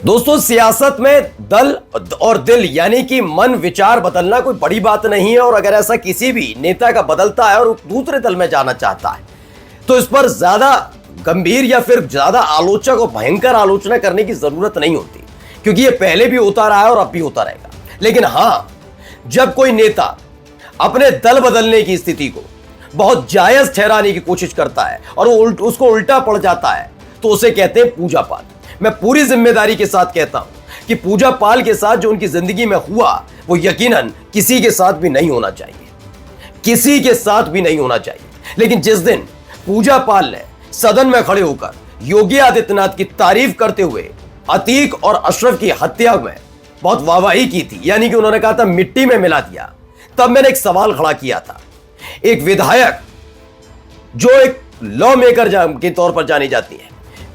दोस्तों, सियासत में दल और दिल यानी कि मन विचार बदलना कोई बड़ी बात नहीं है। और अगर ऐसा किसी भी नेता का बदलता है और दूसरे दल में जाना चाहता है तो इस पर ज्यादा गंभीर या फिर ज्यादा आलोचक और भयंकर आलोचना करने की जरूरत नहीं होती, क्योंकि ये पहले भी होता रहा है और अब भी होता रहेगा। लेकिन हाँ, जब कोई नेता अपने दल बदलने की स्थिति को बहुत जायज ठहराने की कोशिश करता है और वो उसको उल्टा पड़ जाता है तो उसे कहते हैं पूजा पाल। मैं पूरी जिम्मेदारी के साथ कहता हूं कि पूजा पाल के साथ जो उनकी जिंदगी में हुआ वो यकीनन किसी के साथ भी नहीं होना चाहिए, किसी के साथ भी नहीं होना चाहिए। लेकिन जिस दिन पूजा पाल ने सदन में खड़े होकर योगी आदित्यनाथ की तारीफ करते हुए अतीक और अशरफ की हत्या में बहुत वाहवाही की थी, यानी कि उन्होंने कहा था मिट्टी में मिला दिया, तब मैंने एक सवाल खड़ा किया था। एक विधायक जो एक लॉ मेकर के तौर पर जानी जाती है,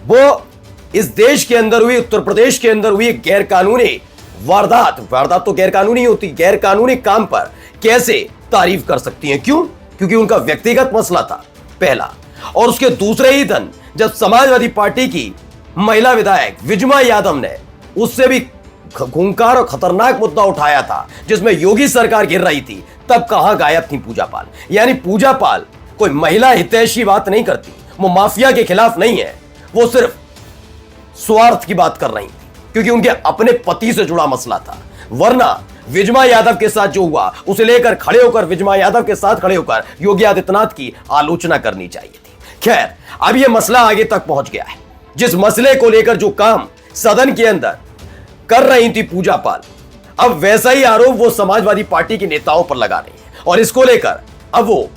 वो इस देश के अंदर हुई, उत्तर प्रदेश के अंदर हुई गैर कानूनी वारदात तो गैर कानूनी होती, गैर कानूनी काम पर कैसे तारीफ कर सकती हैं? क्यों? क्योंकि उनका व्यक्तिगत मसला था पहला। और उसके दूसरे ही दिन जब समाजवादी पार्टी की महिला विधायक विजमा यादव ने उससे भी खूंखार और खतरनाक मुद्दा उठाया था जिसमें योगी सरकार गिर रही थी, तब कहां गायब थी पूजा पाल। यानी पूजा पाल कोई महिला हितैषी बात नहीं करती, वो माफिया के खिलाफ नहीं है, वो सिर्फ स्वार्थ की बात कर रही थी क्योंकि उनके अपने पति से जुड़ा मसला था। वरना विजमा यादव के साथ जो हुआ उसे लेकर खड़े होकर, विजमा यादव के साथ खड़े होकर योगी आदित्यनाथ की आलोचना करनी चाहिए थी। खैर, अब यह मसला आगे तक पहुंच गया है। जिस मसले को लेकर जो काम सदन के अंदर कर रही थी पूजा पाल, अब वैसा ही आरोप वो समाजवादी पार्टी के नेताओं पर लगा रही है और इसको लेकर अब वो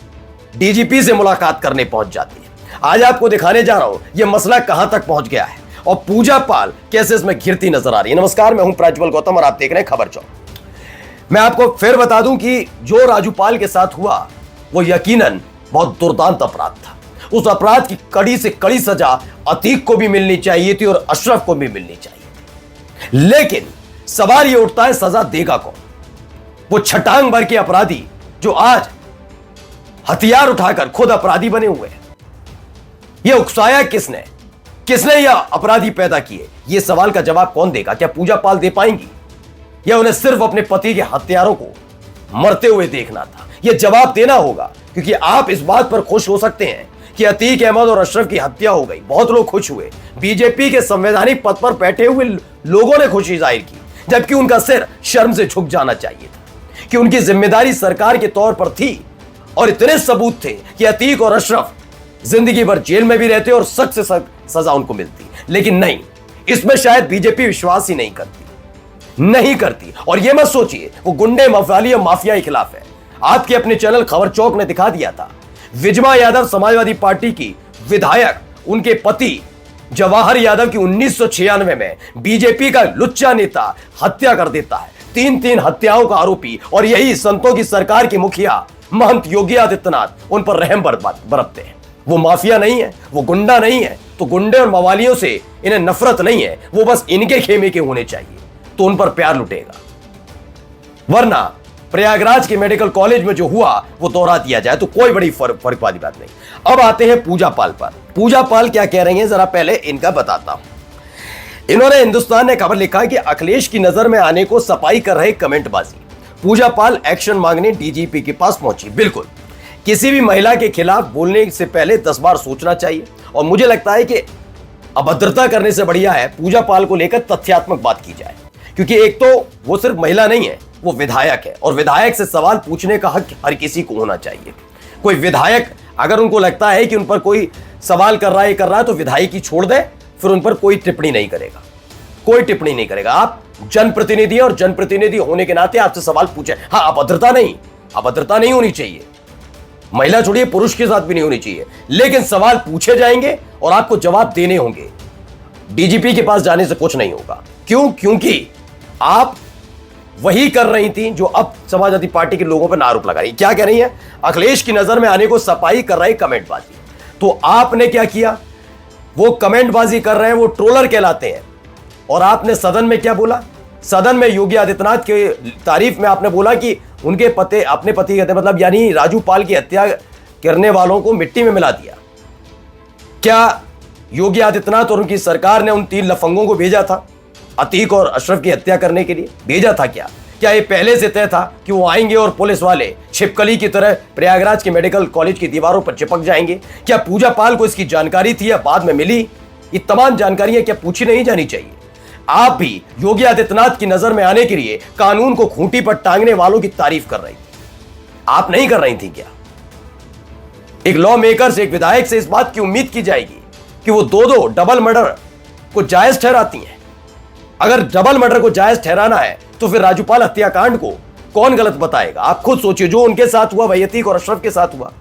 डीजीपी से मुलाकात करने पहुंच जाती है। आज आपको दिखाने जा रहा हूं यह मसला कहां तक पहुंच गया है और पूजा पाल कैसे इसमें घिरती नजर आ रही है। नमस्कार, मैं हूं प्रज्वल गौतम और आप देख रहे हैं खबर चौक। मैं आपको फिर बता दूं कि जो राजूपाल के साथ हुआ वो यकीनन बहुत दुर्दांत अपराध था। उस अपराध की कड़ी से कड़ी सजा अतीक को भी मिलनी चाहिए थी और अशरफ को भी मिलनी चाहिए थी। लेकिन सवाल यह उठता है, सजा देगा कौन? वो छटांग भर के अपराधी जो आज हथियार उठाकर खुद अपराधी बने हुए हैं, यह उकसाया किसने? किसने यह अपराधी पैदा किए? यह सवाल का जवाब कौन देगा? क्या पूजा पाल दे पाएंगी या उन्हें सिर्फ अपने पति के हत्यारों को मरते हुए देखना था? यह जवाब देना होगा, क्योंकि आप इस बात पर खुश हो सकते हैं कि अतीक अहमद और अशरफ की हत्या हो गई, बहुत लोग खुश हुए। बीजेपी के संवैधानिक पद पर बैठे हुए लोगों ने खुशी जाहिर की, जबकि उनका सिर शर्म से झुक जाना चाहिए था कि उनकी जिम्मेदारी सरकार के तौर पर थी और इतने सबूत थे कि अतीक और अशरफ जिंदगी भर जेल में भी रहते और सख्त से सख्त सजा उनको मिलती। लेकिन नहीं, इसमें शायद बीजेपी विश्वास ही नहीं करती। और यह मत सोचिए वो गुंडे, मफाली और माफिया के खिलाफ है। आपके अपने चैनल खबर चौक ने दिखा दिया था, विजमा यादव समाजवादी पार्टी की विधायक, उनके पति जवाहर यादव की 1996 में बीजेपी का लुच्चा नेता हत्या कर देता है। 3 हत्याओं का आरोपी, और यही संतों की सरकार के मुखिया महंत योगी आदित्यनाथ उन पर रहम बरतते हैं। वो माफिया नहीं है, वो गुंडा नहीं है, तो गुंडे और मवालियों से इन्हें नफरत नहीं है, वो बस इनके खेमे के होने चाहिए तो उन पर प्यार लुटेगा। वरना प्रयागराज के मेडिकल कॉलेज में जो हुआ वो दोहरा दिया जाए तो कोई बड़ी फर्क वाली बात नहीं। अब आते हैं पूजा पाल पर। पूजा पाल क्या कह रही हैं, जरा पहले इनका बताता हूं। इन्होंने हिंदुस्तान ने खबर लिखा है कि अखिलेश की नजर में आने को सफाई कर रहे कमेंटबाजी। पूजा पाल एक्शन मांगने डीजीपी के पास पहुंची। बिल्कुल, किसी भी महिला के खिलाफ बोलने से पहले 10 बार सोचना चाहिए और मुझे लगता है कि अभद्रता करने से बढ़िया है पूजा पाल को लेकर तथ्यात्मक बात की जाए, क्योंकि एक तो वो सिर्फ महिला नहीं है, वो विधायक है और विधायक से सवाल पूछने का हक हर किसी को होना चाहिए। कोई विधायक अगर उनको लगता है कि उन पर कोई सवाल कर रहा है तो विधायकी छोड़ दे, फिर उन पर कोई टिप्पणी नहीं करेगा। आप जनप्रतिनिधि और जनप्रतिनिधि होने के नाते आपसे सवाल पूछे। हाँ, अभद्रता नहीं होनी चाहिए, महिला छोड़िए पुरुष के साथ भी नहीं होनी चाहिए, लेकिन सवाल पूछे जाएंगे और आपको जवाब देने होंगे। डीजीपी के पास जाने से कुछ नहीं होगा। क्यों? क्योंकि आप वही कर रही थी जो अब समाजवादी पार्टी के लोगों पर आरोप लगा रही। क्या कह रही है? अखिलेश की नजर में आने को सफाई कर रहे कमेंटबाजी। तो आपने क्या किया? वो कमेंटबाजी कर रहे हैं, वो ट्रोलर कहलाते हैं। और आपने सदन में क्या बोला? सदन में योगी आदित्यनाथ के तारीफ में आपने बोला कि उनके अपने पति कहते मतलब यानी राजूपाल की हत्या करने वालों को मिट्टी में मिला दिया। क्या योगी आदित्यनाथ और उनकी सरकार ने उन 3 लफंगों को भेजा था? अतीक और अशरफ की हत्या करने के लिए? भेजा था क्या? क्या ये पहले से तय था कि वो आएंगे और पुलिस वाले छिपकली की तरह प्रयागराज के मेडिकल कॉलेज की दीवारों पर चिपक जाएंगे? क्या पूजा पाल को इसकी जानकारी थी या बाद में मिली? ये तमाम जानकारियां क्या पूछी नहीं जानी चाहिए? आप भी योगी आदित्यनाथ की नजर में आने के लिए कानून को खूंटी पर टांगने वालों की तारीफ कर रही थी, आप नहीं कर रही थी क्या? एक लॉ मेकर से, एक विधायक से इस बात की उम्मीद की जाएगी कि वो दो डबल मर्डर को जायज ठहराती हैं। अगर डबल मर्डर को जायज ठहराना है तो फिर राजूपाल हत्याकांड को कौन गलत बताएगा? आप खुद सोचिए, जो उनके साथ हुआ वही अतीक और अशरफ के साथ हुआ,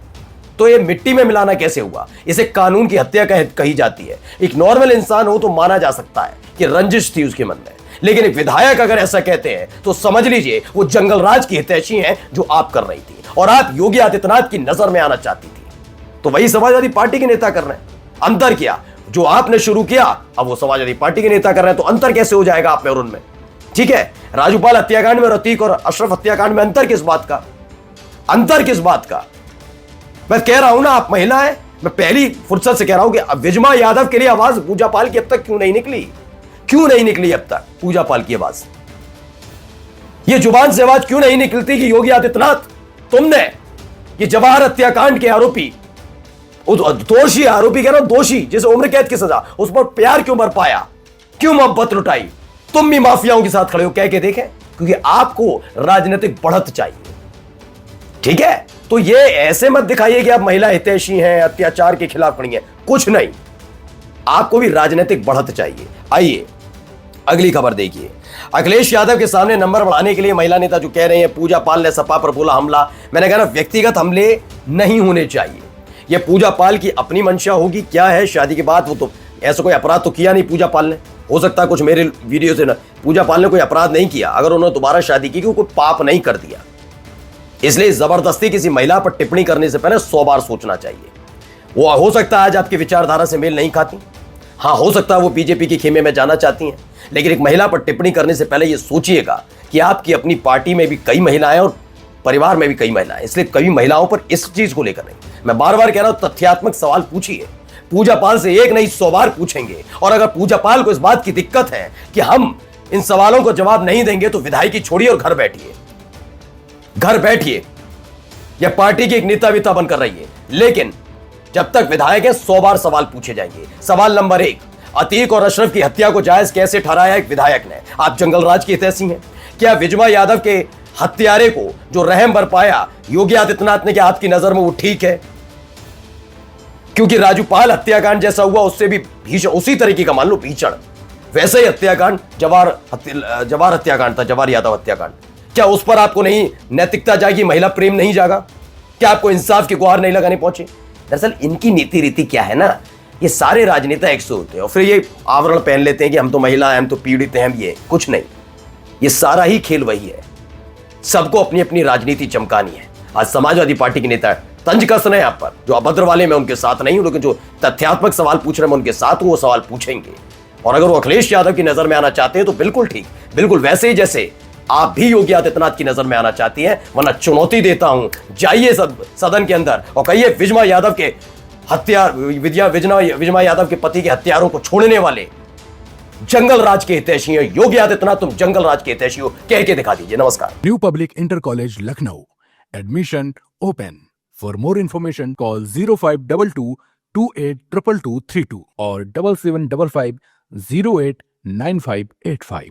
तो ये मिट्टी में मिलाना कैसे हुआ? इसे कानून की हत्या कही जाती है। एक नॉर्मल इंसान हो तो माना जा सकता है कि रंजिश थी उसके मन में, लेकिन एक विधायक अगर ऐसा कहते हैं तो समझ लीजिए वो जंगलराज की हितैषी हैं जो आप कर रही थी, और आप योगी आदित्यनाथ की नजर में आना चाहती थी। तो वही समाजवादी पार्टी के नेता कर रहे हैं। अंतर क्या? जो आपने शुरू किया अब वो समाजवादी पार्टी के नेता कर रहे हैं, तो अंतर कैसे हो जाएगा आप में और उनमें? ठीक है, राजूपाल हत्याकांड में और अतीक और अशरफ हत्याकांड में अंतर किस बात का? अंतर किस बात का? मैं कह रहा हूं ना, आप महिला है, मैं पहली फुर्सत से कह रहा हूं कि विजमा यादव के लिए आवाज पूजा पाल की अब तक क्यों नहीं निकली? क्यों नहीं निकली अब तक पूजा पाल की आवाज? ये जुबान से आवाज क्यों नहीं निकलती कि योगी आदित्यनाथ, तुमने ये जवाहर हत्याकांड के आरोपी, दोषी, आरोपी कह रहा हूं, दोषी जिसे उम्र कैद की सजा, उस पर प्यार क्यों बरपाया, क्यों मोहब्बत लुटाई? तुम भी माफियाओं के साथ खड़े हो, कह के देखें, क्योंकि आपको राजनीतिक बढ़त चाहिए। ठीक है, तो ये ऐसे मत दिखाइए कि आप महिला हितैषी हैं, अत्याचार के खिलाफ खड़ी हैं, कुछ नहीं, आपको भी राजनीतिक बढ़त चाहिए। आइए अगली खबर देखिए। अखिलेश यादव के सामने नंबर बढ़ाने के लिए महिला नेता जो कह रहे हैं पूजा पाल ने सपा पर बोला हमला, मैंने कहा व्यक्तिगत हमले नहीं होने चाहिए। यह पूजा पाल की अपनी मंशा होगी, क्या है शादी के बाद, वो तो ऐसा कोई अपराध तो किया नहीं पूजा पाल ने, हो सकता है कुछ मेरे वीडियो से ना, पूजा पाल ने कोई अपराध नहीं किया, अगर उन्होंने दोबारा शादी की कोई पाप नहीं कर दिया। इसलिए जबरदस्ती किसी महिला पर टिप्पणी करने से पहले 100 बार सोचना चाहिए। वो हो सकता है आज आपकी विचारधारा से मेल नहीं खाती, हाँ हो सकता है वो बीजेपी के खेमे में जाना चाहती हैं, लेकिन एक महिला पर टिप्पणी करने से पहले यह सोचिएगा कि आपकी अपनी पार्टी में भी कई महिलाएं और परिवार में भी कई महिलाएं, इसलिए कई महिलाओं पर इस चीज को लेकर नहीं। मैं बार बार कह रहा हूं तथ्यात्मक सवाल पूछिए, पूजा पाल से एक नहीं 100 बार पूछेंगे, और अगर पूजा पाल को इस बात की दिक्कत है कि हम इन सवालों को जवाब नहीं देंगे तो विधायकी छोड़िए और घर बैठिए, घर बैठिए, या पार्टी की एक नेता विता बनकर रहिए, लेकिन जब तक विधायक है 100 बार सवाल पूछे जाएंगे। सवाल नंबर 1, अतीक और अशरफ की हत्या को जायज कैसे ठहराया एक विधायक ने? आप जंगलराज की हितैषी हैं क्या? विजमा यादव के हत्यारे को जो रहम बरपाया योगी आदित्यनाथ ने, क्या आपकी नजर में वो ठीक है? क्योंकि राजूपाल हत्याकांड जैसा हुआ उससे भी भीषण, उसी तरीके का मान लो भीषण, वैसे ही हत्याकांड जवाहर हत्याकांड था, जवाहर यादव हत्याकांड, क्या उस पर आपको नहीं नैतिकता जागी, महिला प्रेम नहीं जागा? क्या आपको इंसाफ की गुहार नहीं लगाने पहुंचे? दरअसल इनकी नीति रीति क्या है ना, ये सारे राजनेता एक से होते हैं और फिर ये आवरण पहन लेते हैं कि हम तो महिला हैं, हम तो पीड़ित हैं, हम ये कुछ नहीं, ये सारा ही खेल वही है। सबको अपनी अपनी राजनीति चमकानी है। आज समाजवादी पार्टी के नेता तंज कस रहे हैं आप पर, जो अभद्र वाले मैं उनके साथ नहीं हूं, लेकिन जो तथ्यात्मक सवाल पूछ रहे हैं मैं उनके साथ हूं, वो सवाल पूछेंगे। और अगर वो अखिलेश यादव की नजर में आना चाहते हैं तो बिल्कुल ठीक, बिल्कुल वैसे ही जैसे आप भी योगी आदित्यनाथ की नजर में आना चाहती हैं, वरना चुनौती देता हूं, जाइए सदन के अंदर और कहिए विजमा यादव के विजमा यादव के पति के हत्यारों को छोड़ने वाले जंगल राज के हितैषी हो योगी आदित्यनाथ, तुम जंगल राज के हितैषी हो, कह के दिखा दीजिए। नमस्कार। New public inter college Lucknow, admission open. For more information call 0522 282232 और 7755 089585।